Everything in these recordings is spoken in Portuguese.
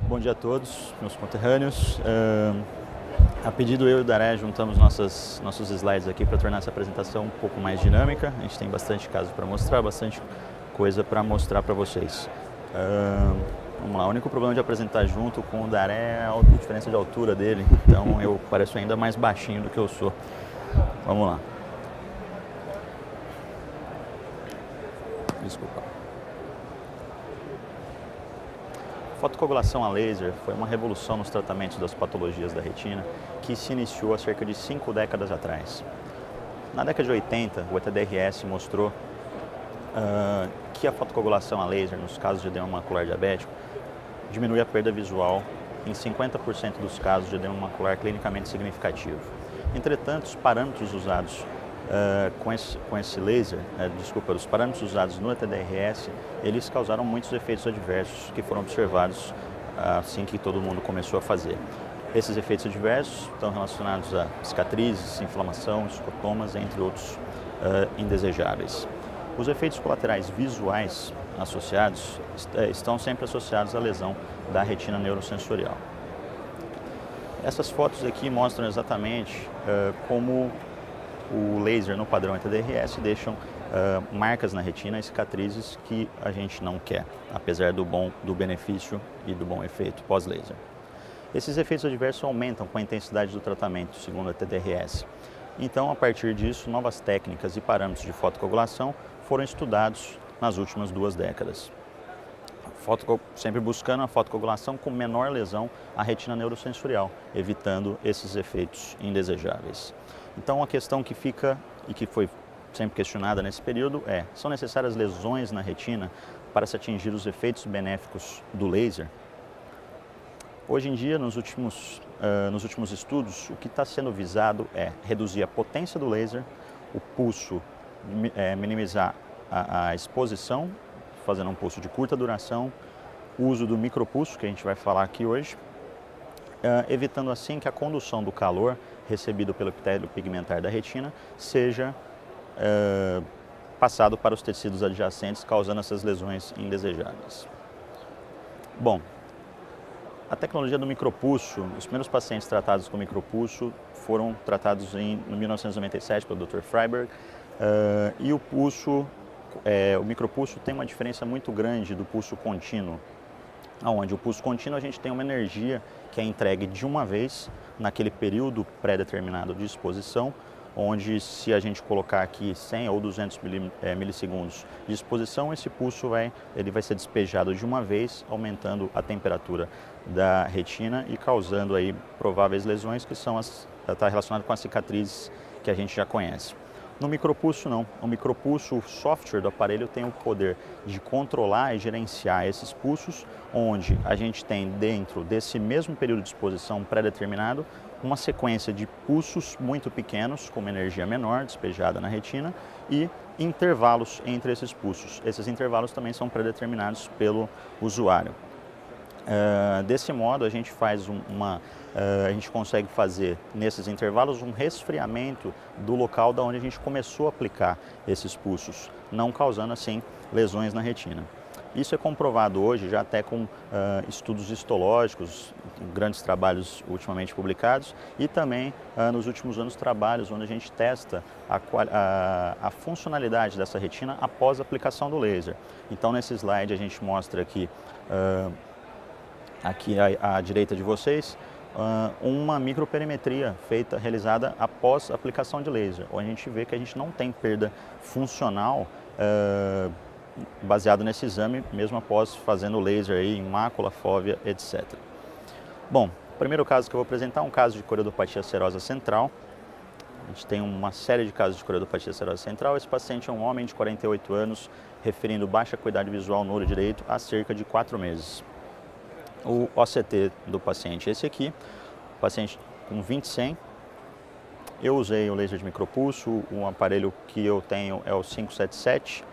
Bom dia a todos, meus conterrâneos. A pedido eu e o Daré juntamos nossos slides aqui para tornar essa apresentação um pouco mais dinâmica. A gente tem bastante caso para mostrar, bastante coisa para mostrar para vocês. Vamos lá, o único problema de apresentar junto com o Daré é a diferença de altura dele, então eu pareço ainda mais baixinho do que eu sou. Vamos lá. Desculpa. Fotocoagulação a laser foi uma revolução nos tratamentos das patologias da retina que se iniciou há cerca de 5 décadas atrás. Na década de 80, o ETDRS mostrou que a fotocoagulação a laser, nos casos de edema macular diabético, diminui a perda visual em 50% dos casos de edema macular clinicamente significativo. Entretanto, os parâmetros usados com esse laser, os parâmetros usados no ETDRS, eles causaram muitos efeitos adversos que foram observados assim que todo mundo começou a fazer. Esses efeitos adversos estão relacionados a cicatrizes, inflamação, escotomas, entre outros indesejáveis. Os efeitos colaterais visuais associados estão sempre associados à lesão da retina neurosensorial. Essas fotos aqui mostram exatamente como o laser no padrão ETDRS deixam marcas na retina e cicatrizes que a gente não quer, apesar do benefício e do bom efeito pós-laser. Esses efeitos adversos aumentam com a intensidade do tratamento, segundo a ETDRS. Então, a partir disso, novas técnicas e parâmetros de fotocoagulação foram estudados nas últimas 2 décadas. Sempre buscando a fotocoagulação com menor lesão à retina neurosensorial, evitando esses efeitos indesejáveis. Então, a questão que fica e que foi sempre questionada nesse período é: são necessárias lesões na retina para se atingir os efeitos benéficos do laser? Hoje em dia, nos últimos estudos, o que está sendo visado é reduzir a potência do laser, o pulso, minimizar a exposição, fazendo um pulso de curta duração, o uso do micropulso, que a gente vai falar aqui hoje, evitando assim que a condução do calor recebido pelo epitélio pigmentar da retina seja passado para os tecidos adjacentes, causando essas lesões indesejáveis. Bom, a tecnologia do micropulso, os primeiros pacientes tratados com micropulso foram tratados em 1997 pelo Dr. Freiberg, e o micropulso tem uma diferença muito grande do pulso contínuo, onde o pulso contínuo a gente tem uma energia que é entregue de uma vez naquele período pré-determinado de exposição, onde se a gente colocar aqui 100 ou 200 milissegundos de exposição, esse pulso vai ser despejado de uma vez, aumentando a temperatura da retina e causando aí prováveis lesões que está relacionado com as cicatrizes que a gente já conhece. No micropulso não, o micropulso, o software do aparelho tem o poder de controlar e gerenciar esses pulsos, onde a gente tem dentro desse mesmo período de exposição pré-determinado uma sequência de pulsos muito pequenos, com uma energia menor despejada na retina e intervalos entre esses pulsos. Esses intervalos também são pré-determinados pelo usuário. Desse modo a gente a gente consegue fazer nesses intervalos um resfriamento do local da onde a gente começou a aplicar esses pulsos, não causando assim lesões na retina. Isso é comprovado hoje já até com estudos histológicos, grandes trabalhos ultimamente publicados, e também nos últimos anos trabalhos onde a gente testa a funcionalidade dessa retina após a aplicação do laser. Então nesse slide a gente mostra aqui à direita de vocês, uma microperimetria realizada após a aplicação de laser, onde a gente vê que a gente não tem perda funcional baseado nesse exame, mesmo após fazendo laser aí em mácula, fóvea, etc. Bom, o primeiro caso que eu vou apresentar é um caso de coreodopatia serosa central. A gente tem uma série de casos de coreodopatia serosa central. Esse paciente é um homem de 48 anos, referindo baixa acuidade visual no olho direito há cerca de 4 meses. O OCT do paciente é esse aqui, paciente com 20/100. Eu usei o laser de micropulso, o aparelho que eu tenho é o 577,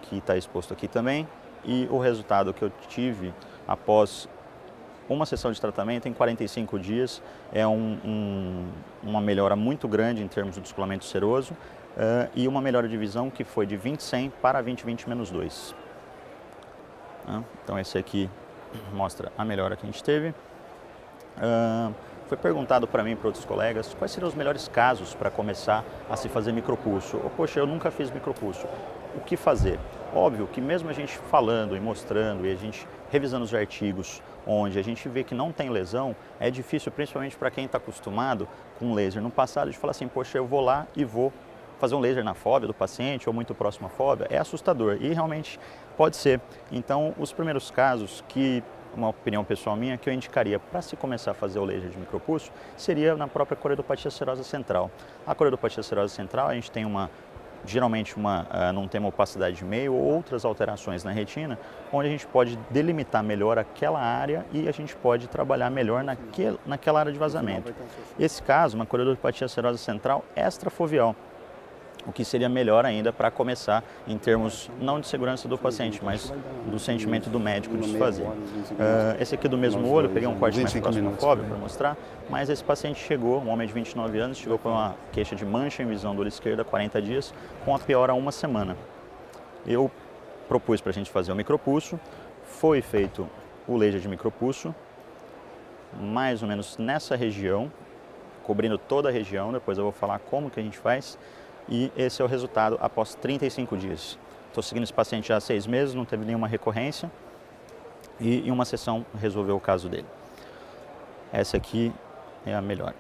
que está exposto aqui também, e o resultado que eu tive após uma sessão de tratamento em 45 dias é uma melhora muito grande em termos do descolamento seroso e uma melhora de visão que foi de 20/100 para 20/20-2. Então esse aqui mostra a melhora que a gente teve. Foi perguntado para mim e para outros colegas quais seriam os melhores casos para começar a se fazer micropulso. Poxa, eu nunca fiz micropulso. O que fazer? Óbvio que mesmo a gente falando e mostrando e a gente revisando os artigos onde a gente vê que não tem lesão, é difícil, principalmente para quem está acostumado com laser no passado, de falar assim, poxa, eu vou lá e vou fazer um laser na fóvea do paciente ou muito próximo à fóvea. É assustador e realmente pode ser. Então, os primeiros casos que, uma opinião pessoal minha, que eu indicaria para se começar a fazer o laser de micropulso, seria na própria coreodopatia serosa central. A coreodopatia serosa central, a gente tem geralmente não tem uma opacidade de meio ou outras alterações na retina, onde a gente pode delimitar melhor aquela área e a gente pode trabalhar melhor naquela área de vazamento. Esse caso, uma coreodopatia serosa central extrafoveal, o que seria melhor ainda para começar em termos não de segurança do paciente, mas do sentimento do médico de se fazer. Esse aqui do mesmo olho, peguei um corte mais próximo à fóvea para mostrar, mas esse paciente chegou, um homem de 29 anos, chegou com uma queixa de mancha em visão do olho esquerdo há 40 dias, com a piora há uma semana. Eu propus para a gente fazer o micropulso, foi feito o laser de micropulso, mais ou menos nessa região, cobrindo toda a região, depois eu vou falar como que a gente faz. E esse é o resultado após 35 dias. Estou seguindo esse paciente já há 6 meses, não teve nenhuma recorrência e em uma sessão resolveu o caso dele. Essa aqui é a melhor.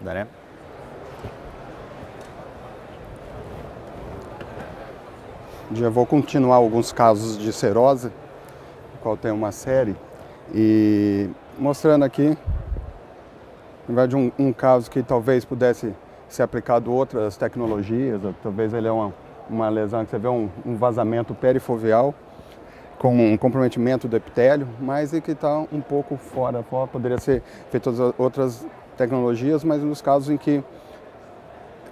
Daré? Já vou continuar alguns casos de serose, no qual tem uma série, e mostrando aqui, na verdade, um caso que talvez pudesse ser aplicado outras tecnologias, talvez ele é uma lesão que você vê um vazamento perifoveal com um comprometimento do epitélio, mas que está um pouco fora, poderia ser feito outras tecnologias, mas nos casos em que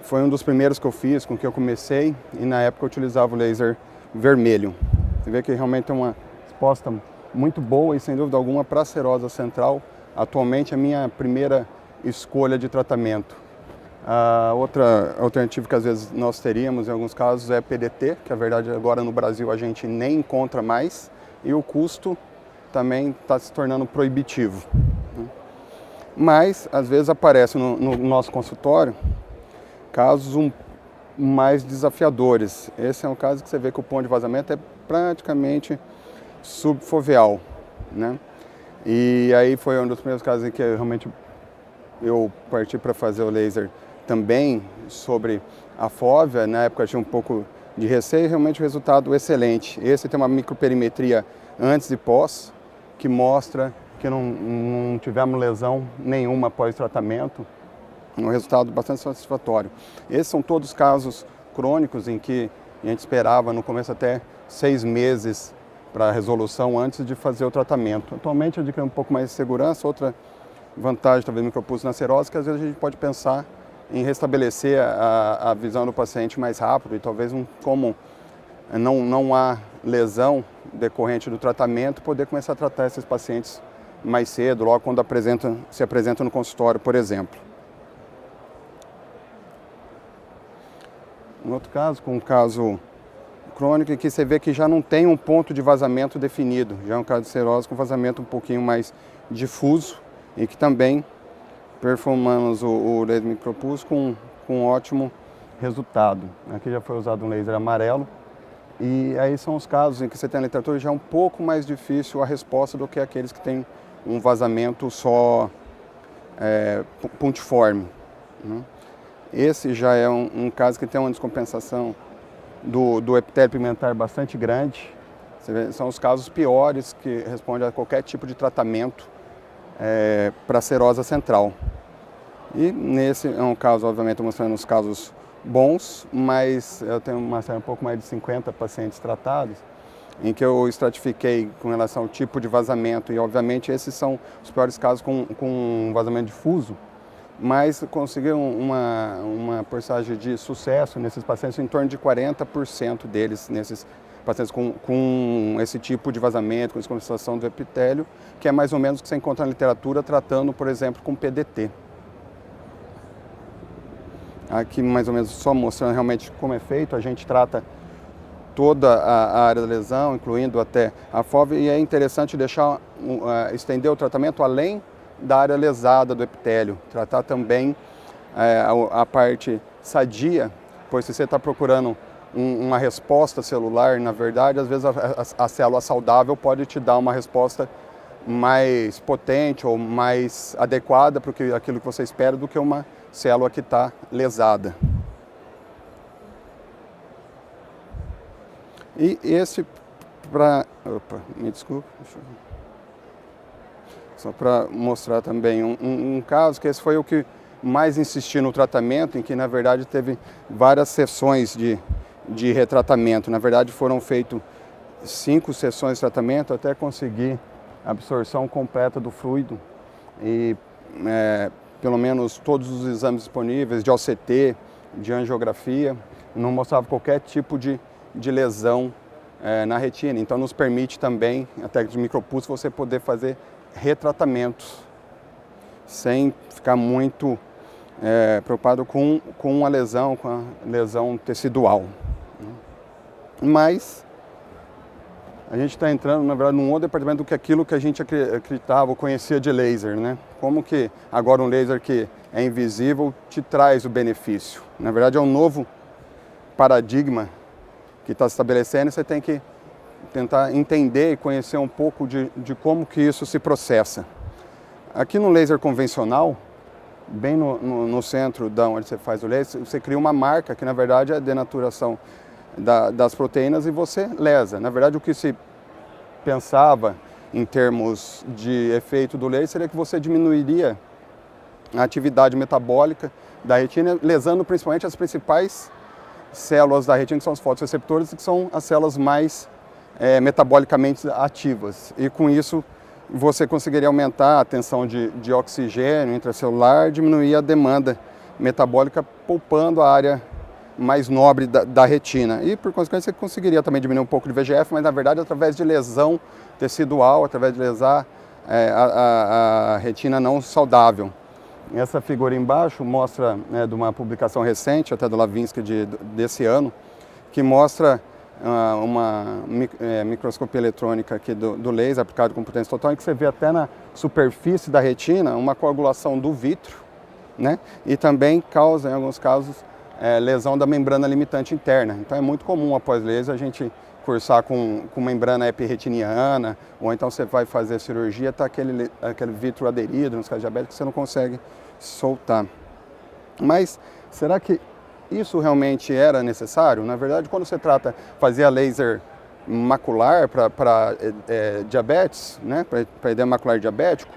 foi um dos primeiros que eu fiz, com que eu comecei, e na época eu utilizava o laser vermelho. Você vê que realmente é uma resposta muito boa e sem dúvida alguma para a serosa central, atualmente é a minha primeira escolha de tratamento. A outra alternativa que às vezes nós teríamos em alguns casos é PDT, que na verdade agora no Brasil a gente nem encontra mais, e o custo também está se tornando proibitivo. Mas às vezes aparece no nosso consultório casos mais desafiadores. Esse é um caso que você vê que o ponto de vazamento é praticamente subfoveal, né? E aí foi um dos primeiros casos em que realmente eu parti para fazer o laser também sobre a fóvea. Na época eu tinha um pouco de receio e realmente o resultado excelente. Esse tem uma microperimetria antes e pós, que mostra que não tivemos lesão nenhuma após o tratamento. Um resultado bastante satisfatório. Esses são todos casos crônicos em que a gente esperava no começo até 6 meses para a resolução antes de fazer o tratamento. Atualmente adquiriu um pouco mais de segurança. Outra vantagem talvez do micropulso na serose, que às vezes a gente pode pensar em restabelecer a visão do paciente mais rápido e talvez como não há lesão decorrente do tratamento, poder começar a tratar esses pacientes mais cedo, logo quando se apresentam no consultório, por exemplo. Um outro caso, com um caso crônico, em que você vê que já não tem um ponto de vazamento definido, já é um caso de serose com vazamento um pouquinho mais difuso, e que também perfumamos o laser micropulso com um ótimo resultado. Aqui já foi usado um laser amarelo, e aí são os casos em que você tem a literatura já um pouco mais difícil a resposta do que aqueles que têm um vazamento só pontiforme, né? Esse já é um caso que tem uma descompensação do epitélio pigmentar bastante grande. Você vê, são os casos piores que respondem a qualquer tipo de tratamento para a serosa central. E nesse é um caso, obviamente, mostrando os casos bons, mas eu tenho uma série um pouco mais de 50 pacientes tratados, em que eu estratifiquei com relação ao tipo de vazamento, e obviamente esses são os piores casos com vazamento difuso, mas consegui uma porcentagem de sucesso nesses pacientes, em torno de 40% deles, nesses pacientes com esse tipo de vazamento, com descompensação do epitélio, que é mais ou menos o que você encontra na literatura tratando, por exemplo, com PDT. Aqui mais ou menos só mostrando realmente como é feito, a gente trata toda a área da lesão, incluindo até a FOV, e é interessante estender o tratamento além da área lesada do epitélio, tratar também a parte sadia, pois se você está procurando uma resposta celular, na verdade, às vezes a célula saudável pode te dar uma resposta mais potente ou mais adequada para aquilo que você espera do que uma célula que está lesada. E esse me desculpe, só para mostrar também um caso, que esse foi o que mais insisti no tratamento, em que na verdade teve várias sessões de retratamento. Na verdade foram feitas 5 sessões de tratamento até conseguir a absorção completa do fluido e pelo menos todos os exames disponíveis de OCT, de angiografia, não mostrava qualquer tipo de lesão na retina. Então nos permite também, a técnica de micropulso, você poder fazer retratamentos sem ficar muito preocupado com a lesão tecidual. Mas a gente está entrando, na verdade, num outro departamento do que aquilo que a gente acreditava ou conhecia de laser, né? Como que agora um laser que é invisível te traz o benefício. Na verdade, é um novo paradigma que está se estabelecendo, e você tem que tentar entender e conhecer um pouco de como que isso se processa. Aqui no laser convencional, bem no centro da onde você faz o laser, você cria uma marca que na verdade é a denaturação das proteínas e você lesa. Na verdade, o que se pensava em termos de efeito do laser seria que você diminuiria a atividade metabólica da retina, lesando principalmente as principais células da retina, que são os fotorreceptores, que são as células mais metabolicamente ativas. E com isso você conseguiria aumentar a tensão de oxigênio intracelular, diminuir a demanda metabólica, poupando a área mais nobre da retina. E por consequência você conseguiria também diminuir um pouco de VEGF, mas na verdade através de lesão tecidual, através de lesar a retina não saudável. Essa figura embaixo mostra de uma publicação recente, até do Lavinsky desse ano, que mostra uma microscopia eletrônica aqui do laser aplicado com potência total, em que você vê até na superfície da retina uma coagulação do vítreo, né? E também causa, em alguns casos, lesão da membrana limitante interna. Então é muito comum após laser a gente cursar com membrana epirretiniana, ou então você vai fazer a cirurgia, está aquele vítreo aderido, nos casos diabéticos, você não consegue soltar. Mas será que isso realmente era necessário? Na verdade, quando você fazia laser macular para diabetes, né, para edema macular diabético,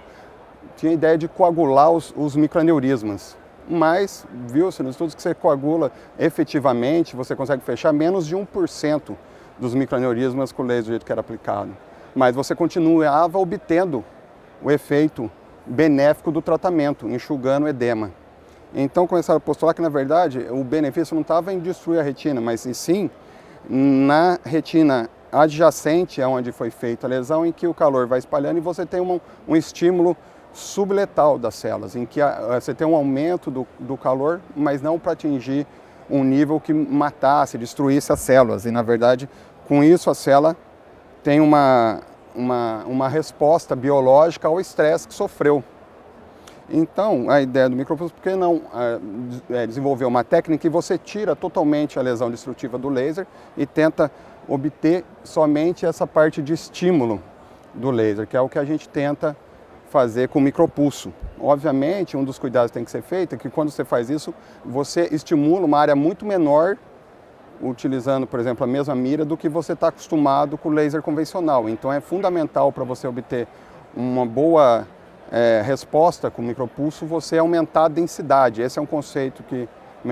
tinha a ideia de coagular os microaneurismas. Mas viu-se nos estudos que você coagula efetivamente, você consegue fechar menos de 1% dos microaneurismas com o laser do jeito que era aplicado. Mas você continuava obtendo o efeito benéfico do tratamento, enxugando o edema. Então começaram a postular que, na verdade, o benefício não estava em destruir a retina, mas sim na retina adjacente aonde foi feita a lesão, em que o calor vai espalhando e você tem um estímulo subletal das células, em que você tem um aumento do calor, mas não para atingir um nível que matasse, destruísse as células. E, na verdade, com isso a célula tem uma resposta biológica ao estresse que sofreu. Então, a ideia do micropulso, por que não desenvolver uma técnica que você tira totalmente a lesão destrutiva do laser e tenta obter somente essa parte de estímulo do laser, que é o que a gente tenta fazer com o micropulso. Obviamente, um dos cuidados que tem que ser feito é que quando você faz isso, você estimula uma área muito menor, utilizando, por exemplo, a mesma mira, do que você está acostumado com o laser convencional. Então é fundamental para você obter uma boa resposta com o micropulso, você aumentar a densidade. Esse é um conceito que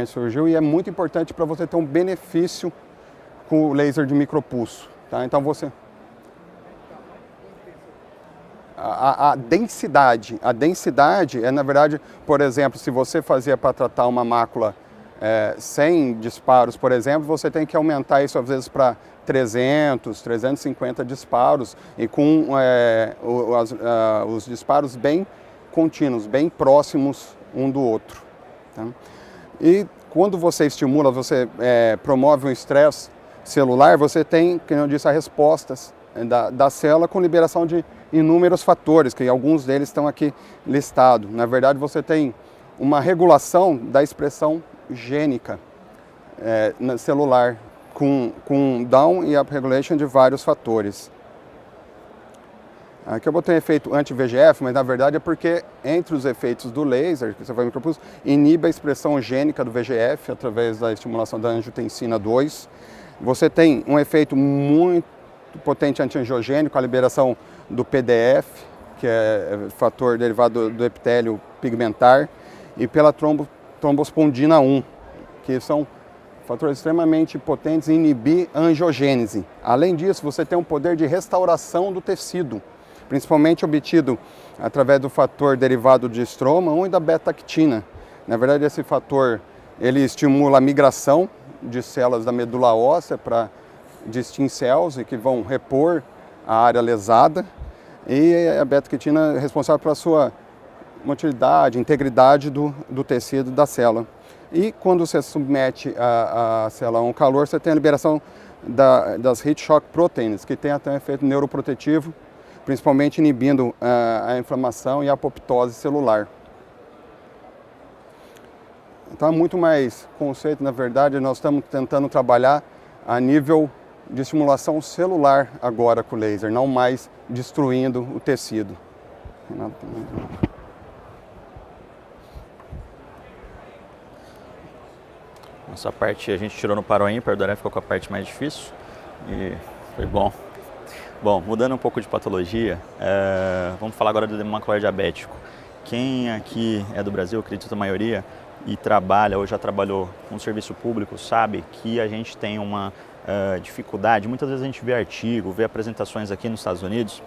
surgiu e é muito importante para você ter um benefício com o laser de micropulso. Tá? Então você... A densidade é, na verdade, por exemplo, se você fazia para tratar uma mácula sem disparos, por exemplo, você tem que aumentar isso às vezes para 300, 350 disparos e com os disparos bem contínuos, bem próximos um do outro. Tá? E quando você estimula, você promove um estresse celular, você tem, como eu disse, as respostas da célula com liberação de inúmeros fatores, que alguns deles estão aqui listados. Na verdade, você tem uma regulação da expressão gênica no celular, com down e up regulation de vários fatores. Aqui eu botei um efeito anti-VEGF, mas na verdade é porque entre os efeitos do laser, que você vai micropulso, inibe a expressão gênica do VEGF através da estimulação da angiotensina 2. Você tem um efeito muito potente anti-angiogênico, a liberação do PDF, que é fator derivado do epitélio pigmentar, e pela trombospondina 1, que são fatores extremamente potentes em inibir a angiogênese. Além disso, você tem um poder de restauração do tecido, principalmente obtido através do fator derivado de estroma 1 e da beta-actina. Na verdade, esse fator ele estimula a migração de células da medula óssea para de stem cells, que vão repor a área lesada, e a beta-actina é responsável pela sua motilidade, integridade do tecido da célula. E quando você submete a célula a um calor, você tem a liberação das heat shock proteins, que tem até um efeito neuroprotetivo, principalmente inibindo a inflamação e a apoptose celular. Então é muito mais conceito, na verdade, nós estamos tentando trabalhar a nível de estimulação celular agora com o laser, não mais destruindo o tecido. Essa parte a gente tirou no paro ímpar, o Doré ficou com a parte mais difícil e foi bom. Bom, mudando um pouco de patologia, vamos falar agora do edema macular diabético. Quem aqui é do Brasil, acredito a maioria, e trabalha ou já trabalhou com serviço público, sabe que a gente tem uma dificuldade. Muitas vezes a gente vê artigo, vê apresentações aqui nos Estados Unidos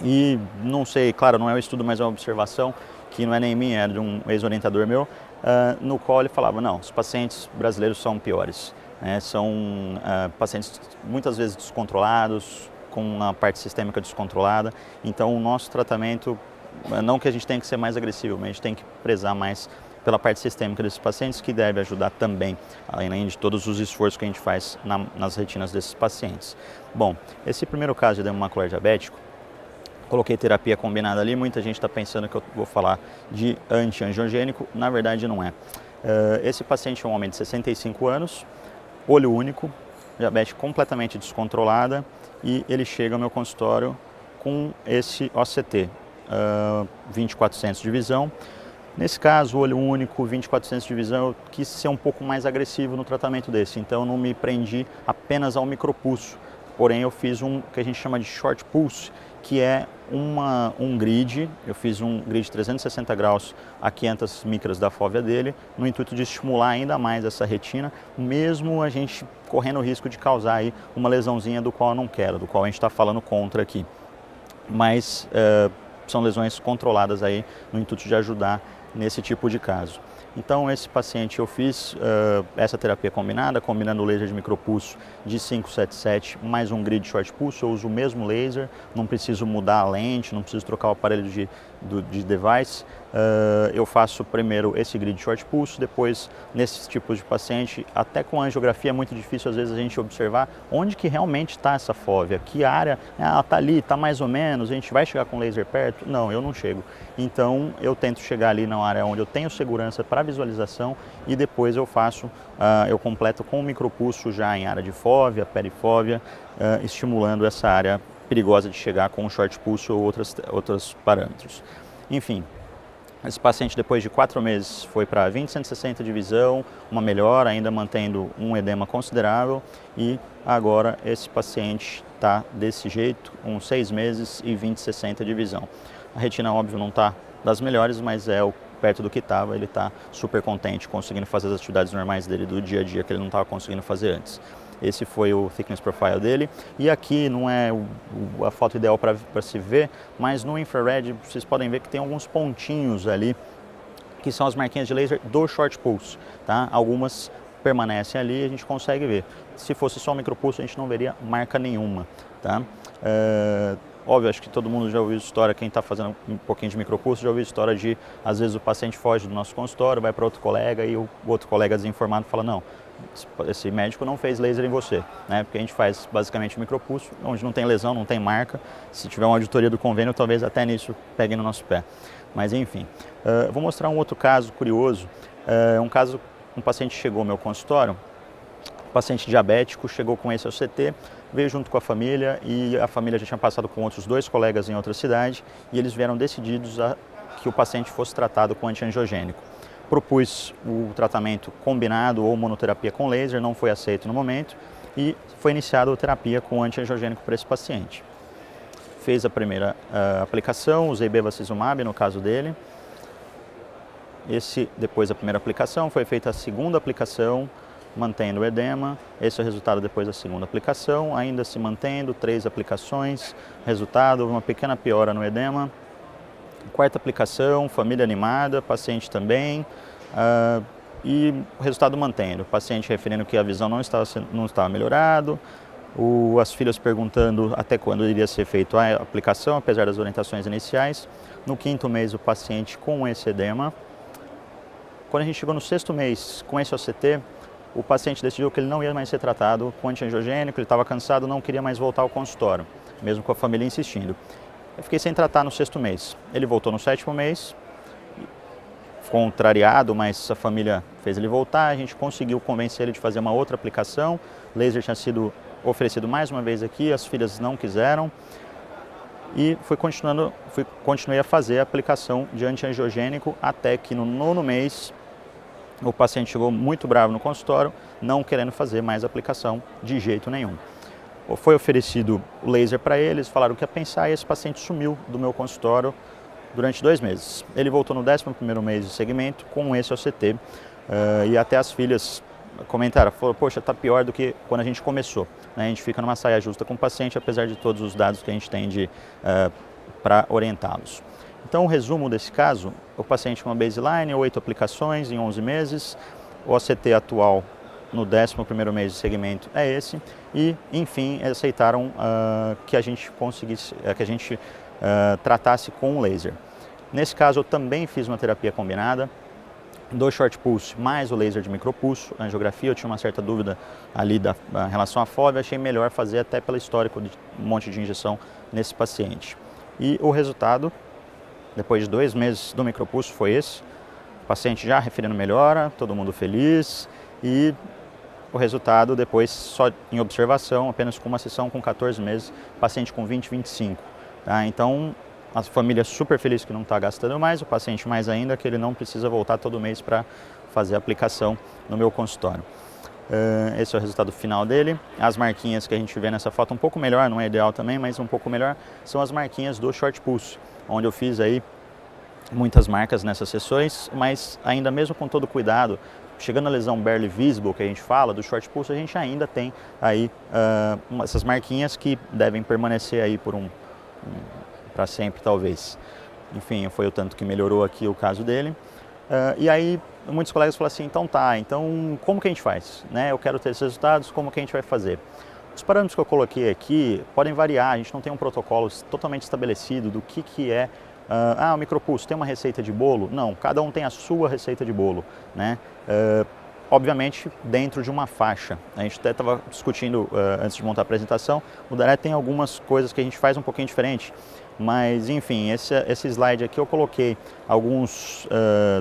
e não sei, claro, não é um estudo, mas é uma observação que não é nem minha, é de um ex-orientador meu, no qual ele falava, não, os pacientes brasileiros são piores, né? São pacientes muitas vezes descontrolados, com uma parte sistêmica descontrolada, então o nosso tratamento, não que a gente tenha que ser mais agressivo, mas a gente tem que prezar mais pela parte sistêmica desses pacientes, que deve ajudar também, além de todos os esforços que a gente faz nas retinas desses pacientes. Bom, esse primeiro caso de edema macular diabético, coloquei terapia combinada ali, muita gente está pensando que eu vou falar de anti-angiogênico, na verdade não é. Esse paciente é um homem de 65 anos, olho único, diabetes completamente descontrolada, e ele chega ao meu consultório com esse OCT, 2400 de visão. Nesse caso, olho único, 2400 de visão, eu quis ser um pouco mais agressivo no tratamento desse, então eu não me prendi apenas ao micropulso, porém eu fiz um que a gente chama de short pulse, que é um grid, eu fiz um grid de 360 graus a 500 micras da fóvea dele, no intuito de estimular ainda mais essa retina, mesmo a gente correndo o risco de causar aí uma lesãozinha do qual eu não quero, do qual a gente está falando contra aqui. Mas são lesões controladas aí no intuito de ajudar nesse tipo de caso. Então esse paciente eu fiz essa terapia combinada, combinando o laser de micropulso de 577 mais um grid short pulse. Eu uso o mesmo laser, não preciso mudar a lente, não preciso trocar o aparelho de device. Eu faço primeiro esse grid short pulse, depois nesses tipos de paciente, até com angiografia é muito difícil às vezes a gente observar onde que realmente está essa fóvea, que área, ela está ali, está mais ou menos, a gente vai chegar com o laser perto? Não, eu não chego. Então eu tento chegar ali na área onde eu tenho segurança para visualização e depois eu faço, eu completo com o micropulso já em área de fóvea, perifóvea, estimulando essa área perigosa de chegar com o short pulse ou outros parâmetros. Enfim, esse paciente depois de 4 meses foi para 20/160 de visão, uma melhora, ainda mantendo um edema considerável, e agora esse paciente está desse jeito, com 6 meses e 20/60 de visão. A retina, óbvio, não está das melhores, mas é perto do que estava, ele está super contente, conseguindo fazer as atividades normais dele do dia a dia que ele não estava conseguindo fazer antes. Esse foi o thickness profile dele, e aqui não é a foto ideal para se ver, mas no infrared vocês podem ver que tem alguns pontinhos ali, que são as marquinhas de laser do short pulse, tá? Algumas permanecem ali e a gente consegue ver. Se fosse só o micropulso a gente não veria marca nenhuma, tá? Óbvio, acho que todo mundo já ouviu história, quem está fazendo um pouquinho de micropulso já ouviu história de, às vezes o paciente foge do nosso consultório, vai para outro colega e o outro colega desinformado fala, não, esse médico não fez laser em você, né? Porque a gente faz basicamente o micropulso, onde não tem lesão, não tem marca. Se tiver uma auditoria do convênio, talvez até nisso pegue no nosso pé. Mas enfim, vou mostrar um outro caso curioso. Um paciente chegou ao meu consultório, paciente diabético, chegou com esse OCT, veio junto com a família e a família já tinha passado com outros 2 colegas em outra cidade e eles vieram decididos a que o paciente fosse tratado com antiangiogênico. Propus o tratamento combinado ou monoterapia com laser, não foi aceito no momento e foi iniciada a terapia com antiangiogênico para esse paciente. Fez a primeira aplicação, usei bevacizumab no caso dele. Depois da primeira aplicação, foi feita a segunda aplicação, mantendo o edema. Esse é o resultado depois da segunda aplicação, ainda se mantendo, 3 aplicações, resultado, uma pequena piora no edema. Quarta aplicação, família animada, paciente também, e o resultado mantendo. O paciente referindo que a visão não estava melhorado, as filhas perguntando até quando iria ser feita a aplicação, apesar das orientações iniciais. No 5º mês, o paciente com esse edema. Quando a gente chegou no 6º mês com esse OCT, o paciente decidiu que ele não ia mais ser tratado com antiangiogênico, ele estava cansado, não queria mais voltar ao consultório, mesmo com a família insistindo. Eu fiquei sem tratar no 6º mês. Ele voltou no 7º mês, contrariado, mas a família fez ele voltar, a gente conseguiu convencer ele de fazer uma outra aplicação. O laser tinha sido oferecido mais uma vez aqui, as filhas não quiseram. E continuei a fazer a aplicação de antiangiogênico até que no 9º mês o paciente chegou muito bravo no consultório, não querendo fazer mais aplicação de jeito nenhum. Foi oferecido o laser para eles, falaram o que ia pensar e esse paciente sumiu do meu consultório durante 2 meses. Ele voltou no 11º mês de segmento com esse OCT e até as filhas comentaram, falaram, poxa, está pior do que quando a gente começou. A gente fica numa saia justa com o paciente, apesar de todos os dados que a gente tem para orientá-los. Então, o resumo desse caso, o paciente com uma baseline, 8 aplicações em 11 meses, o OCT atual no 11º mês de segmento é esse, e, enfim, aceitaram que a gente tratasse com o laser. Nesse caso, eu também fiz uma terapia combinada, do short pulse mais o laser de micropulso, a angiografia, eu tinha uma certa dúvida ali em relação à FOV, achei melhor fazer até pelo histórico de um monte de injeção nesse paciente. E o resultado, depois de 2 meses do micropulso, foi esse, o paciente já referindo melhora, todo mundo feliz, e o resultado depois só em observação, apenas com uma sessão com 14 meses, paciente com 20, 25. Tá? Então, a família super feliz que não está gastando mais, o paciente mais ainda, que ele não precisa voltar todo mês para fazer a aplicação no meu consultório. Esse é o resultado final dele. As marquinhas que a gente vê nessa foto, um pouco melhor, não é ideal também, mas um pouco melhor, são as marquinhas do short pulse, onde eu fiz aí muitas marcas nessas sessões, mas ainda mesmo com todo cuidado, chegando na lesão barely visible que a gente fala, do short pulse, a gente ainda tem aí essas marquinhas que devem permanecer aí por para sempre talvez. Enfim, foi o tanto que melhorou aqui o caso dele. E aí muitos colegas falaram assim, então como que a gente faz? Né? Eu quero ter esses resultados, como que a gente vai fazer? Os parâmetros que eu coloquei aqui podem variar, a gente não tem um protocolo totalmente estabelecido do que é o micropulso tem uma receita de bolo? Não, cada um tem a sua receita de bolo, né? Obviamente dentro de uma faixa. A gente até estava discutindo antes de montar a apresentação, o Daré tem algumas coisas que a gente faz um pouquinho diferente, mas enfim, esse slide aqui eu coloquei alguns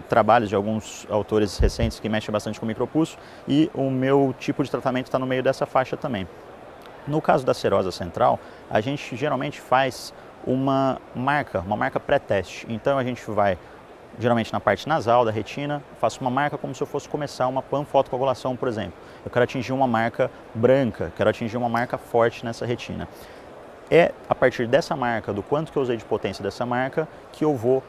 trabalhos de alguns autores recentes que mexem bastante com micropulso e o meu tipo de tratamento está no meio dessa faixa também. No caso da serosa central, a gente geralmente faz uma marca pré-teste. Então a gente vai, geralmente na parte nasal da retina, faço uma marca como se eu fosse começar uma panfotocoagulação, por exemplo. Eu quero atingir uma marca branca, quero atingir uma marca forte nessa retina. É a partir dessa marca, do quanto que eu usei de potência dessa marca, que eu vou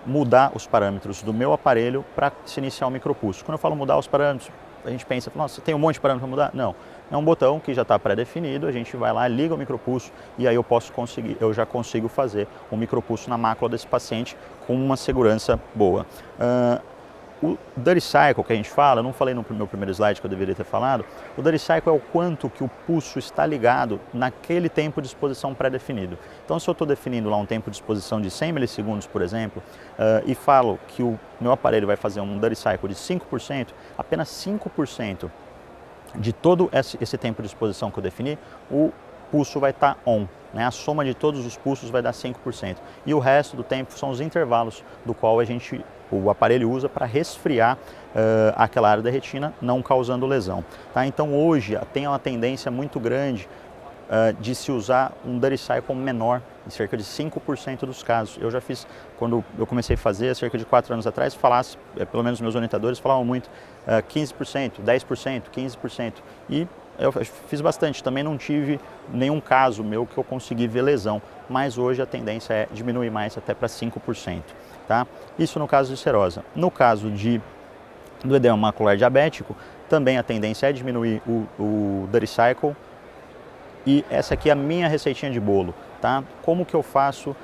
mudar os parâmetros do meu aparelho para se iniciar o micropulso. Quando eu falo mudar os parâmetros, a gente pensa, nossa, tem um monte de parâmetro para mudar? Não, é um botão que já está pré-definido, a gente vai lá, liga o micropulso e aí eu já consigo fazer o micropulso na mácula desse paciente com uma segurança boa. O Dirty Cycle que a gente fala, eu não falei no meu primeiro slide que eu deveria ter falado, o Dirty Cycle é o quanto que o pulso está ligado naquele tempo de exposição pré-definido. Então, se eu estou definindo lá um tempo de exposição de 100 milissegundos, por exemplo, e falo que o meu aparelho vai fazer um Dirty Cycle de 5%, apenas 5% de todo esse tempo de exposição que eu defini, o pulso vai estar on. A soma de todos os pulsos vai dar 5%. E o resto do tempo são os intervalos do qual o aparelho usa para resfriar aquela área da retina, não causando lesão. Tá? Então hoje tem uma tendência muito grande de se usar um Dirty Cycle menor, em cerca de 5% dos casos. Eu já fiz, quando eu comecei a fazer, cerca de 4 anos atrás, pelo menos meus orientadores falavam muito, 15%, 10%, 15%. E eu fiz bastante, também não tive nenhum caso meu que eu consegui ver lesão, mas hoje a tendência é diminuir mais até para 5%. Tá? Isso no caso de serosa. No caso do edema macular diabético, também a tendência é diminuir o Dirty Cycle. E essa aqui é a minha receitinha de bolo. Tá? Como que eu faço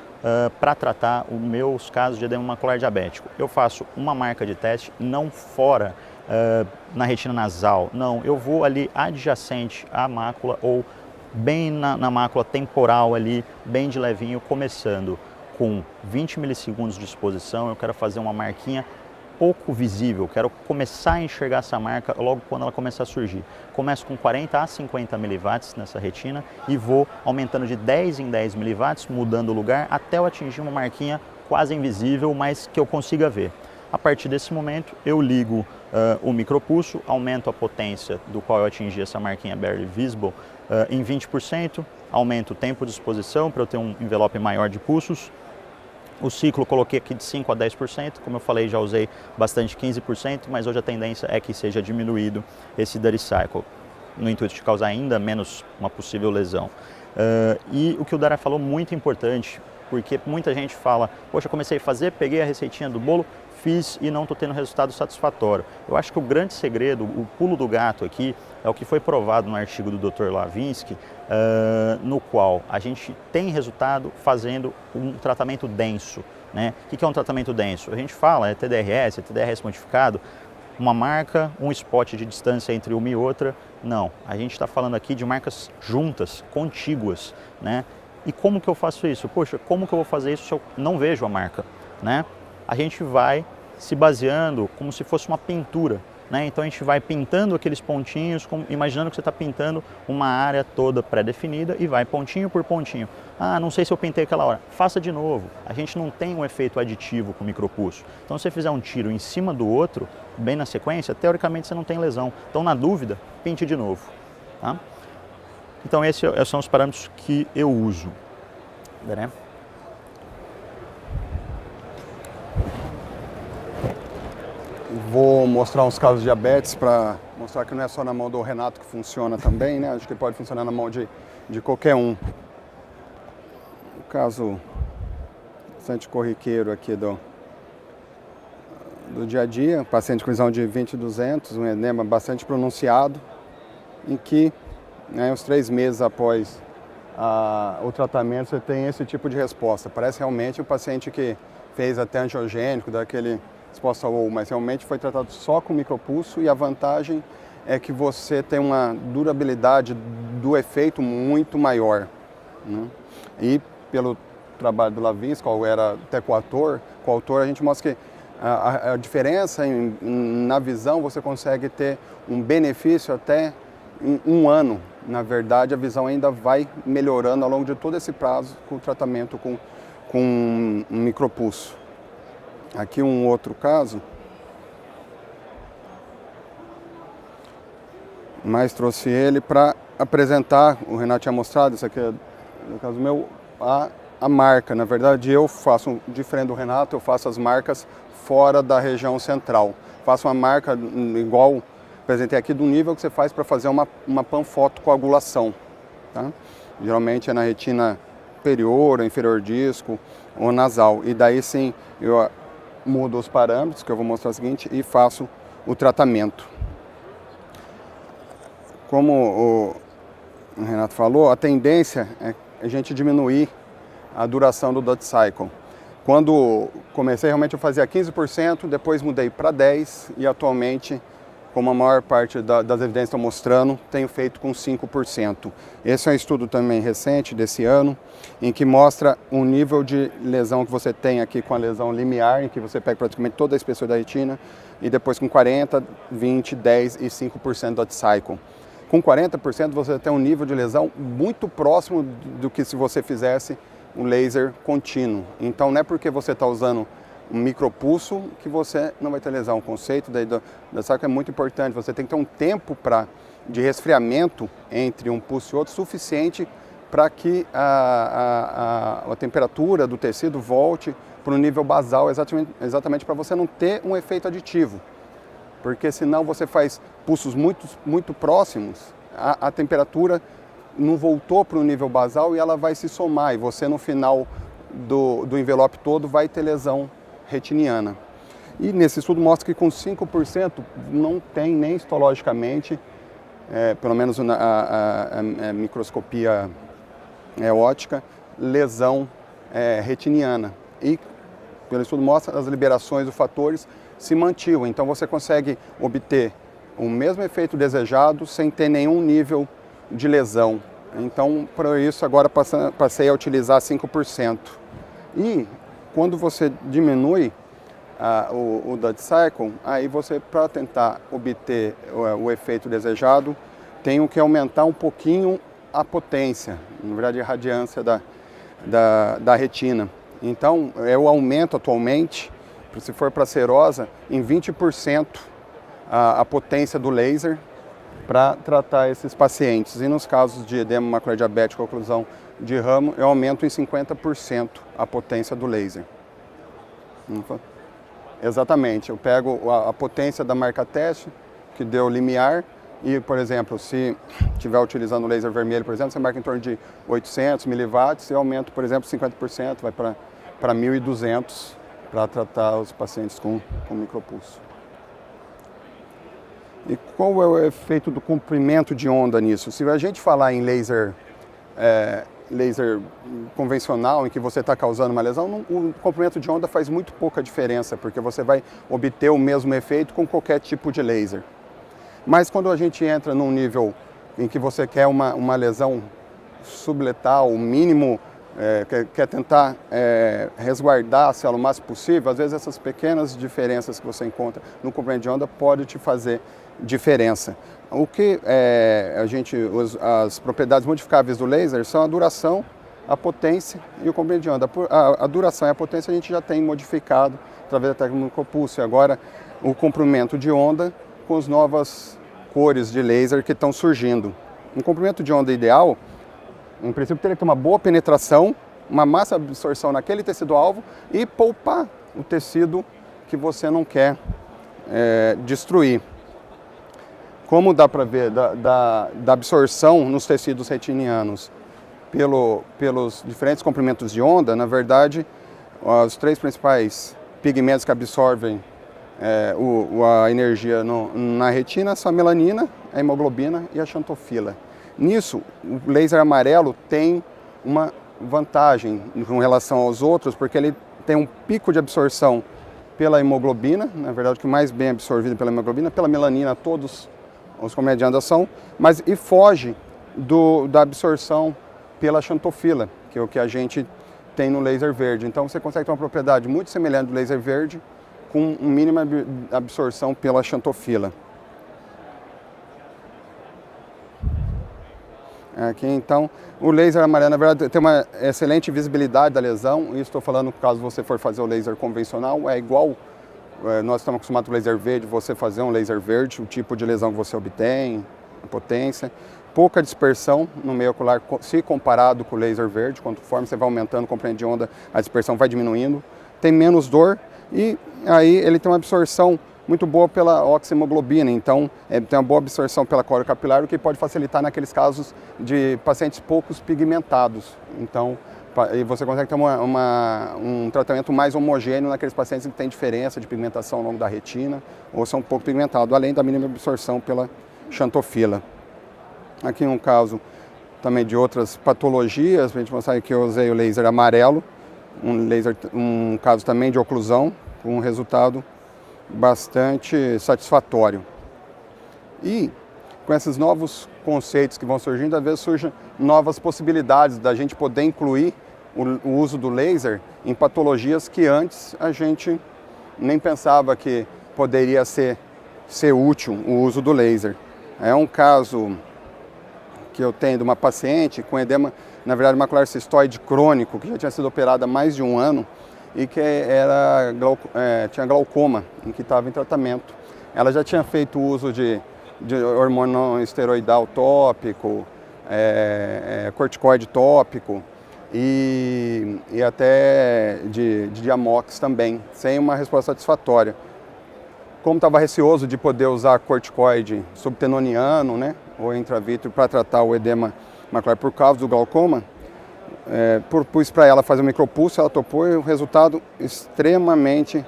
para tratar os meus casos de edema macular diabético? Eu faço uma marca de teste, não fora na retina nasal, não, eu vou ali adjacente à mácula ou bem na mácula temporal ali, bem de levinho, começando com 20 milissegundos de exposição. Eu quero fazer uma marquinha pouco visível, quero começar a enxergar essa marca logo quando ela começar a surgir. Começo com 40 a 50 miliwatts nessa retina e vou aumentando de 10 em 10 miliwatts, mudando o lugar, até eu atingir uma marquinha quase invisível, mas que eu consiga ver. A partir desse momento, eu ligo o micropulso, aumento a potência do qual eu atingi essa marquinha barely visible em 20%, aumento o tempo de exposição para eu ter um envelope maior de pulsos. O ciclo coloquei aqui de 5 a 10%, como eu falei, já usei bastante 15%, mas hoje a tendência é que seja diminuído esse Dirty Cycle, no intuito de causar ainda menos uma possível lesão. E o que o Dara falou, muito importante, porque muita gente fala, poxa, comecei a fazer, peguei a receitinha do bolo, fiz e não estou tendo resultado satisfatório. Eu acho que o grande segredo, o pulo do gato aqui, é o que foi provado no artigo do Dr. Lavinsky, no qual a gente tem resultado fazendo um tratamento denso. Né? O que é um tratamento denso? A gente fala, é TDRS modificado, uma marca, um spot de distância entre uma e outra. Não, a gente está falando aqui de marcas juntas, contíguas. Né? E como que eu faço isso? Poxa, como que eu vou fazer isso se eu não vejo a marca? Né? A gente vai se baseando como se fosse uma pintura. Né? Então a gente vai pintando aqueles pontinhos, imaginando que você está pintando uma área toda pré-definida e vai pontinho por pontinho. Ah, não sei se eu pintei aquela hora. Faça de novo. A gente não tem um efeito aditivo com o micropulso. Então se você fizer um tiro em cima do outro, bem na sequência, teoricamente você não tem lesão. Então na dúvida, pinte de novo. Tá? Então esses são os parâmetros que eu uso. Né? Vou mostrar uns casos de diabetes para mostrar que não é só na mão do Renato que funciona também, né? Acho que pode funcionar na mão de qualquer um. O caso bastante corriqueiro aqui do dia a dia, paciente com visão de 20/200, um edema bastante pronunciado, em que, né, uns 3 meses após o tratamento você tem esse tipo de resposta. Parece realmente o paciente que fez até angiogênico, daquele resposta ou, mas realmente foi tratado só com micropulso, e a vantagem é que você tem uma durabilidade do efeito muito maior. Né? E pelo trabalho do Lavinsky, qual era até com o autor, a gente mostra que a diferença na visão, você consegue ter um benefício até em 1 ano. Na verdade, a visão ainda vai melhorando ao longo de todo esse prazo com o tratamento com um micropulso. Aqui um outro caso, mas trouxe ele para apresentar, o Renato tinha mostrado, isso aqui é, no caso meu, a marca. Na verdade, eu faço, diferente do Renato, eu faço as marcas fora da região central. Faço uma marca igual, apresentei aqui, do nível que você faz para fazer uma panfotocoagulação. Tá? Geralmente é na retina superior, inferior disco ou nasal. E daí sim, eu mudo os parâmetros, que eu vou mostrar o seguinte, e faço o tratamento. Como o Renato falou, a tendência é a gente diminuir a duração do Dirty Cycle. Quando comecei, realmente eu fazia 15%, depois mudei para 10% e atualmente, como a maior parte das evidências estão mostrando, tenho feito com 5%. Esse é um estudo também recente, desse ano, em que mostra o nível de lesão que você tem aqui com a lesão limiar, em que você pega praticamente toda a espessura da retina, e depois com 40%, 20%, 10% e 5% do cycle. Com 40% você tem um nível de lesão muito próximo do que se você fizesse um laser contínuo. Então não é porque você está usando um micropulso que você não vai ter lesão. O conceito da cycle é muito importante. Você tem que ter um tempo de resfriamento entre um pulso e outro suficiente para que a temperatura do tecido volte para o nível basal, exatamente para você não ter um efeito aditivo. Porque senão você faz pulsos muito próximos, a temperatura não voltou para o nível basal e ela vai se somar. E você no final do envelope todo vai ter lesão retiniana. E nesse estudo mostra que com 5% não tem nem histologicamente, pelo menos a microscopia óptica, lesão retiniana. E pelo estudo mostra as liberações dos fatores se mantinham. Então você consegue obter o mesmo efeito desejado sem ter nenhum nível de lesão. Então, por isso, agora passei a utilizar 5%. E quando você diminui o Dutch Cycle, aí você, para tentar obter o efeito desejado, tem que aumentar um pouquinho a potência, na verdade a radiância da retina. Então, eu aumento atualmente, se for para serosa, em 20% a potência do laser para tratar esses pacientes. E nos casos de edema macular diabético, oclusão de ramo, eu aumento em 50% a potência do laser. Exatamente, eu pego a potência da marca teste, que deu limiar, e, por exemplo, se estiver utilizando o laser vermelho, por exemplo, você marca em torno de 800 miliwatts, e eu aumento, por exemplo, 50%, vai para 1.200 para tratar os pacientes com micropulso. E qual é o efeito do comprimento de onda nisso? Se a gente falar em laser convencional, em que você está causando uma lesão, o comprimento de onda faz muito pouca diferença, porque você vai obter o mesmo efeito com qualquer tipo de laser. Mas quando a gente entra num nível em que você quer uma lesão subletal, o mínimo, quer tentar resguardar a célula o máximo possível, às vezes essas pequenas diferenças que você encontra no comprimento de onda pode te fazer diferença. O que as propriedades modificáveis do laser são a duração, a potência e o comprimento de onda. A duração e a potência a gente já tem modificado através da técnica do micropulso. E agora o comprimento de onda com as novas cores de laser que estão surgindo. Um comprimento de onda ideal, em princípio, teria que ter uma boa penetração, uma massa de absorção naquele tecido-alvo e poupar o tecido que você não quer destruir. Como dá para ver da absorção nos tecidos retinianos pelos diferentes comprimentos de onda, na verdade, os três principais pigmentos que absorvem a energia na retina são a melanina, a hemoglobina e a xantofila. Nisso, o laser amarelo tem uma vantagem com relação aos outros, porque ele tem um pico de absorção pela hemoglobina, na verdade, o que mais bem absorvido pela hemoglobina, pela melanina, todos os comprimentos de onda são, e foge da absorção pela xantofila, que é o que a gente tem no laser verde. Então você consegue ter uma propriedade muito semelhante do laser verde, com mínima absorção pela xantofila. Aqui, então, o laser amarelo, na verdade, tem uma excelente visibilidade da lesão. Isso estou falando caso você for fazer o laser convencional, é igual, nós estamos acostumados com o laser verde, você fazer um laser verde, o tipo de lesão que você obtém, a potência. Pouca dispersão no meio ocular, se comparado com o laser verde, conforme você vai aumentando o comprimento de onda, a dispersão vai diminuindo. Tem menos dor e aí ele tem uma absorção muito boa pela oxihemoglobina, então tem uma boa absorção pela córrea capilar, o que pode facilitar naqueles casos de pacientes poucos pigmentados. Então, você consegue ter um tratamento mais homogêneo naqueles pacientes que têm diferença de pigmentação ao longo da retina ou são pouco pigmentados, além da mínima absorção pela xantofila. Aqui um caso também de outras patologias, para a gente mostrar que eu usei o laser amarelo, um caso também de oclusão, com um resultado bastante satisfatório. E com esses novos conceitos que vão surgindo, às vezes surgem novas possibilidades da gente poder incluir o uso do laser em patologias que antes a gente nem pensava que poderia ser útil o uso do laser. É um caso que eu tenho de uma paciente com edema, na verdade, macular cistoide crônico, que já tinha sido operada há mais de um ano e que tinha glaucoma, em que estava em tratamento. Ela já tinha feito uso de hormônio não esteroidal tópico, corticoide tópico e até de Diamox também, sem uma resposta satisfatória. Como estava receoso de poder usar corticoide subtenoniano, né, ou intravítreco para tratar o edema macular por causa do glaucoma, propus para ela fazer um micropulso, ela topou e o resultado extremamente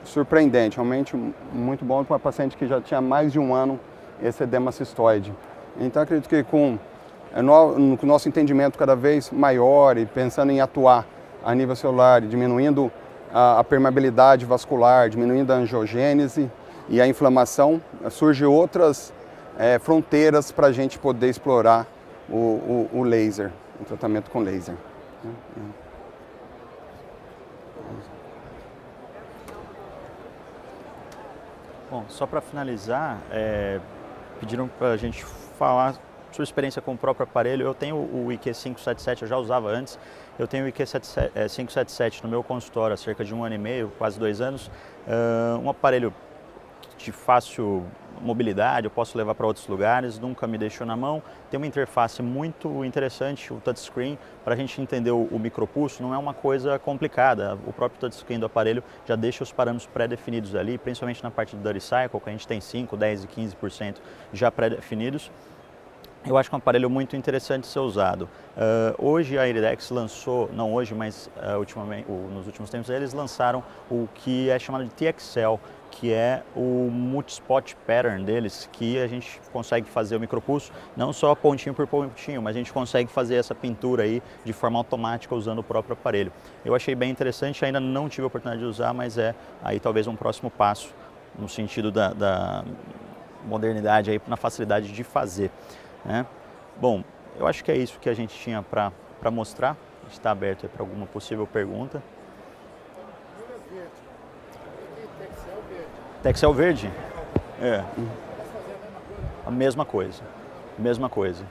surpreendente, realmente muito bom para uma paciente que já tinha mais de um ano esse edema cistoide. Então acredito que com o nosso entendimento cada vez maior e pensando em atuar a nível celular, diminuindo a permeabilidade vascular, diminuindo a angiogênese e a inflamação, surgem outras fronteiras para a gente poder explorar o laser, o tratamento com laser. Bom, só para finalizar, pediram para a gente falar sua experiência com o próprio aparelho. Eu tenho o IQ577, eu já usava antes. Eu tenho o IQ577 no meu consultório há cerca de 1 ano e meio, quase 2 anos. Um aparelho de fácil mobilidade, eu posso levar para outros lugares, nunca me deixou na mão. Tem uma interface muito interessante, o touchscreen, para a gente entender o micropulso, não é uma coisa complicada. O próprio touchscreen do aparelho já deixa os parâmetros pré-definidos ali, principalmente na parte do Dirty Cycle, que a gente tem 5, 10 e 15% já pré-definidos. Eu acho que é um aparelho muito interessante de ser usado. Hoje a Iridex lançou, não hoje, mas ultimamente, nos últimos tempos, eles lançaram o que é chamado de TXL, que é o multispot pattern deles, que a gente consegue fazer o micropulso, não só pontinho por pontinho, mas a gente consegue fazer essa pintura aí de forma automática usando o próprio aparelho. Eu achei bem interessante, ainda não tive a oportunidade de usar, mas é aí talvez um próximo passo no sentido da modernidade, aí, na facilidade de fazer. Bom, eu acho que é isso que a gente tinha para mostrar. A gente está aberto para alguma possível pergunta. Texel verde? É. A mesma coisa. Mesma coisa.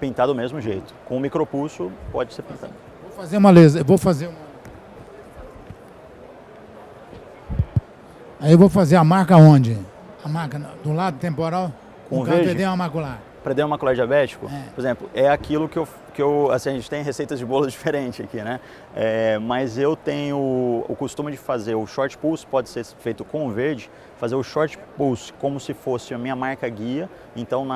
Pintado do mesmo jeito. Com o micropulso pode ser pintado. Vou fazer uma laser, Aí eu vou fazer a marca onde? A marca do lado temporal? Com verde. Edema macular. Para edema macular diabético, É. por exemplo, é aquilo que eu assim, a gente tem receitas de bolo diferentes aqui, né? Mas eu tenho o costume de fazer o short pulse, pode ser feito com verde, fazer o short pulse como se fosse a minha marca guia, então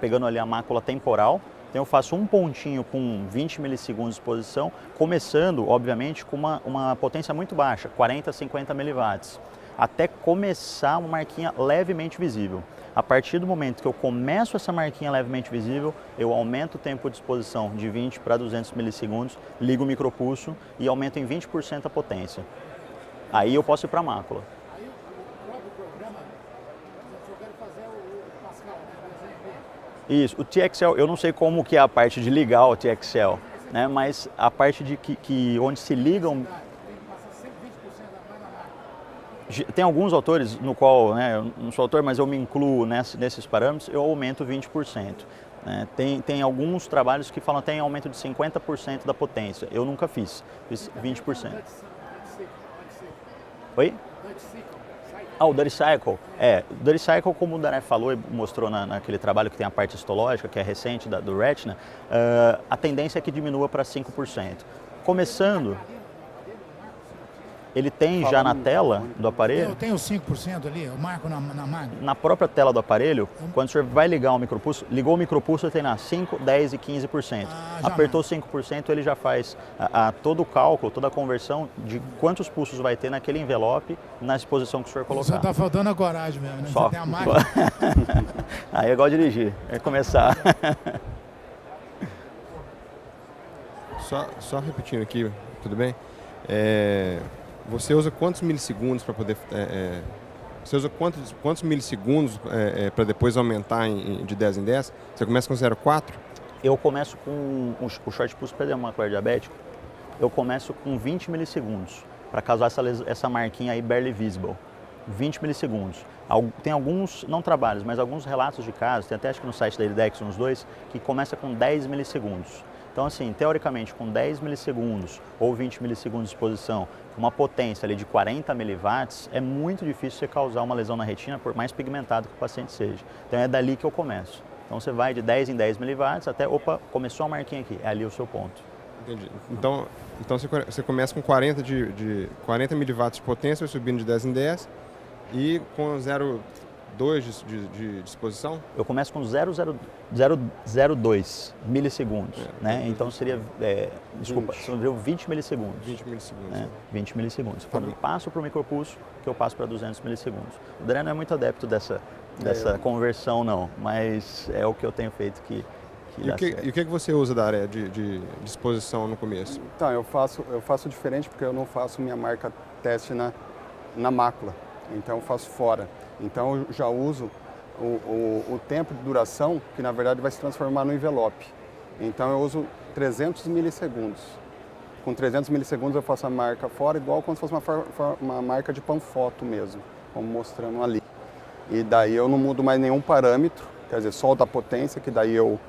pegando ali a mácula temporal. Então eu faço um pontinho com 20 milissegundos de exposição, começando, obviamente, com uma potência muito baixa, 40 a 50 miliwatts, até começar uma marquinha levemente visível. A partir do momento que eu começo essa marquinha levemente visível, eu aumento o tempo de exposição de 20 para 200 milissegundos, ligo o micropulso e aumento em 20% a potência. Aí eu posso ir para a mácula. Aí o próprio programa, eu quero fazer o Pascal, né? Isso, o TXL, eu não sei como que é a parte de ligar o TXL, né? Mas a parte de onde se ligam... Tem alguns autores no qual, né, eu não sou autor, mas eu me incluo nesses parâmetros, eu aumento 20%. Né? Tem alguns trabalhos que falam que tem aumento de 50% da potência. Eu nunca fiz 20%. Oi? O Dirty Cycle. O Dirty Cycle, como o Dané falou e mostrou naquele trabalho que tem a parte histológica, que é recente, do Retina, a tendência é que diminua para 5%. Começando... Ele tem já na tela do aparelho... Eu tenho 5% ali, eu marco na máquina. Na própria tela do aparelho, quando o senhor vai ligar o micropulso, ligou o micropulso, ele tem lá 5, 10 e 15%. Apertou 5%, ele já faz todo o cálculo, toda a conversão de quantos pulsos vai ter naquele envelope, na exposição que o senhor colocar. Só está faltando a coragem mesmo, né? Só. Você tem a máquina. Aí é igual dirigir, é começar. Só repetindo aqui, tudo bem? Você usa quantos milissegundos para poder... você usa quantos milissegundos para depois aumentar de 10 em 10? Você começa com 0,4? Eu começo com o short pulse para macular diabético, eu começo com 20 milissegundos, para causar essa marquinha aí barely visible. 20 milissegundos. Tem alguns, não trabalhos, mas alguns relatos de casos, tem até acho que no site da IDEX, uns dois, que começa com 10 milissegundos. Então, assim, teoricamente, com 10 milissegundos ou 20 milissegundos de exposição, com uma potência ali de 40 miliwatts, é muito difícil você causar uma lesão na retina, por mais pigmentado que o paciente seja. Então, é dali que eu começo. Então, você vai de 10 em 10 miliwatts até, opa, começou a marquinha aqui, é ali o seu ponto. Entendi. Então você começa com 40 miliwatts de potência, vai subindo de 10 em 10 e com 0,2 de exposição? Eu começo com 0,002 milissegundos, né? Então seria, desculpa, seria 20 milissegundos. 20 milissegundos. Né? 20 milissegundos. Quando eu passo para o micropulso, que eu passo para 200 milissegundos. O André não é muito adepto dessa conversão, não, mas é o que eu tenho feito que E o que você usa da área de exposição no começo? Então, eu faço diferente porque eu não faço minha marca teste na mácula. Então, eu faço fora. Então, eu já uso o tempo de duração, que na verdade vai se transformar no envelope. Então, eu uso 300 milissegundos. Com 300 milissegundos, eu faço a marca fora, igual como se fosse uma marca de panfoto mesmo, como mostrando ali. E daí eu não mudo mais nenhum parâmetro, quer dizer, só o da potência, que daí eu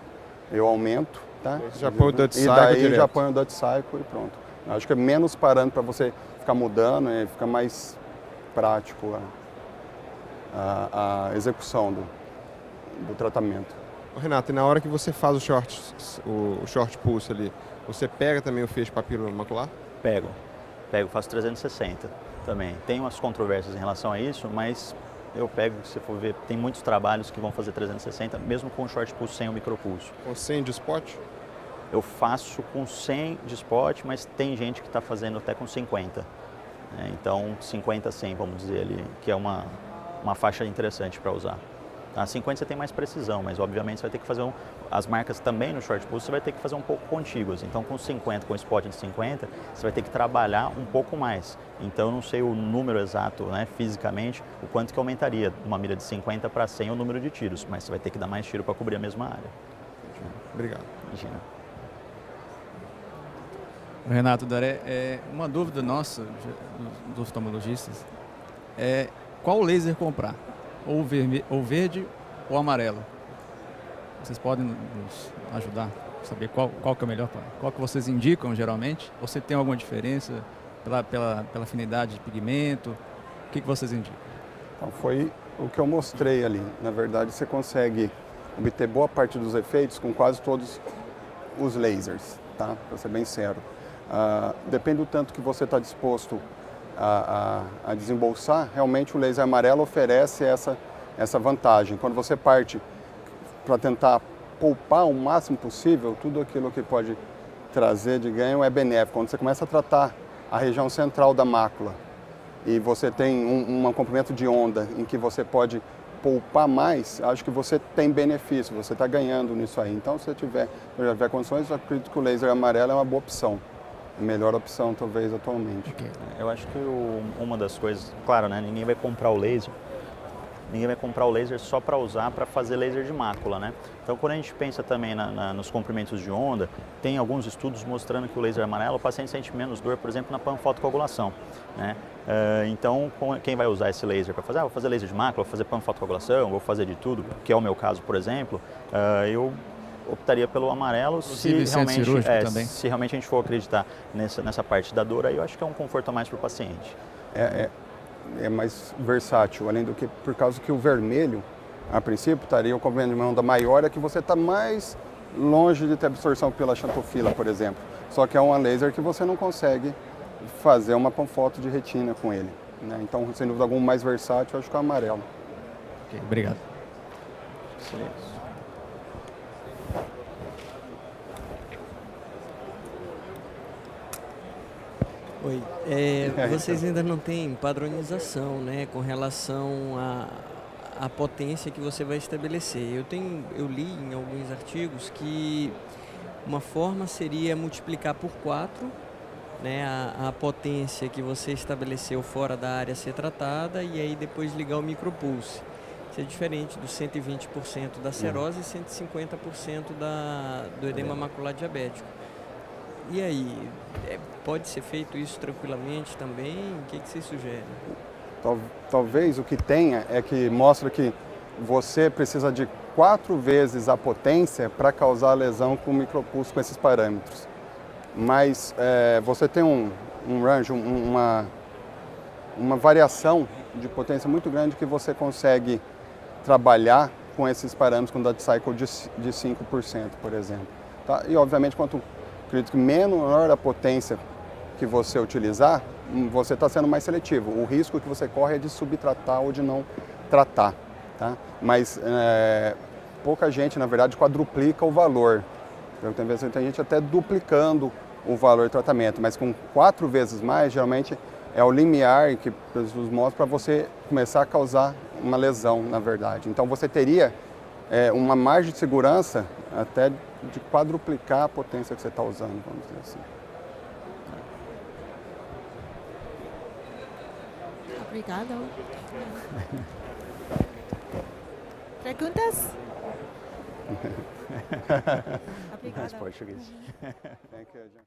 aumento, tá? Você já põe o Dutch Cycle E daí direto. já põe o Dutch Cycle e pronto. Eu acho que é menos parâmetro para você ficar mudando, fica mais prático a execução do tratamento. Renato, e na hora que você faz o short pulse ali, você pega também o feixe papila macular? Pego, faço 360 também. Tem umas controvérsias em relação a isso, mas eu pego, se você for ver, tem muitos trabalhos que vão fazer 360, mesmo com o short pulse sem o micropulso. Com 100 de spot? Eu faço com 100 de spot, mas tem gente que está fazendo até com 50. Né? Então, 50 a 100, vamos dizer ali, que é uma faixa interessante para usar. A 50 você tem mais precisão, mas obviamente você vai ter que fazer as marcas também no short pulse você vai ter que fazer um pouco contíguas. Então com 50, com spot de 50, você vai ter que trabalhar um pouco mais. Então eu não sei o número exato, né, fisicamente, o quanto que aumentaria de uma mira de 50 para 100 o número de tiros, mas você vai ter que dar mais tiro para cobrir a mesma área. Obrigado. Imagina. Renato, Daré, uma dúvida nossa, dos oftalmologistas, é qual laser comprar? Ou verde ou amarelo? Vocês podem nos ajudar a saber qual que é o melhor? Qual que vocês indicam geralmente? Ou você tem alguma diferença pela afinidade de pigmento? O que vocês indicam? Então, foi o que eu mostrei ali. Na verdade, você consegue obter boa parte dos efeitos com quase todos os lasers, tá? Para ser bem sério. Depende do tanto que você está disposto a desembolsar, realmente o laser amarelo oferece essa vantagem. Quando você parte para tentar poupar o máximo possível, tudo aquilo que pode trazer de ganho é benéfico. Quando você começa a tratar a região central da mácula e você tem um comprimento de onda em que você pode poupar mais, acho que você tem benefício, você está ganhando nisso aí. Então, se você tiver condições, eu acredito que o laser amarelo é uma boa opção. A melhor opção, talvez, atualmente. Okay. Eu acho que uma das coisas, claro, né, ninguém vai comprar o laser só para usar para fazer laser de mácula, né? Então, quando a gente pensa também nos comprimentos de onda, tem alguns estudos mostrando que o laser amarelo, o paciente sente menos dor, por exemplo, na panfotocoagulação, né? Então, quem vai usar esse laser para fazer? Vou fazer laser de mácula, vou fazer panfotocoagulação, vou fazer de tudo, que é o meu caso, por exemplo, eu optaria pelo amarelo se realmente a gente for acreditar nessa parte da dor, aí eu acho que é um conforto a mais para o paciente. É mais versátil, além do que por causa que o vermelho, a princípio, estaria o comprimento de onda maior, é que você está mais longe de ter absorção pela xantofila, por exemplo. Só que é uma laser que você não consegue fazer uma panfoto de retina com ele, né? Então, sem dúvida alguma, mais versátil, eu acho que é o amarelo. Okay, obrigado. Excelente. Oi, vocês ainda não têm padronização, né, com relação à potência que você vai estabelecer. Eu li em alguns artigos que Uma forma seria multiplicar por 4, né, a potência que você estabeleceu fora da área a ser tratada e aí depois ligar o micropulse. Isso é diferente dos 120% da serose e 150% do edema macular diabético. E aí, pode ser feito isso tranquilamente também? O que você sugere? Talvez o que tenha é que mostra que você precisa de 4 vezes a potência para causar lesão com o micropulso com esses parâmetros. Mas você tem um range, uma variação de potência muito grande que você consegue trabalhar com esses parâmetros com dead cycle de 5%, por exemplo. Tá? E obviamente, acredito que menor a potência que você utilizar, você está sendo mais seletivo. O risco que você corre é de subtratar ou de não tratar. Tá? Mas pouca gente, na verdade, quadruplica o valor. Tem gente até duplicando o valor de tratamento, mas com 4 vezes mais, geralmente é o limiar que Jesus mostra para você começar a causar uma lesão, na verdade. Então você teria uma margem de segurança até de quadruplicar a potência que você está usando, vamos dizer assim. Obrigado. Perguntas? Obrigada. Mais português. Thank you, John.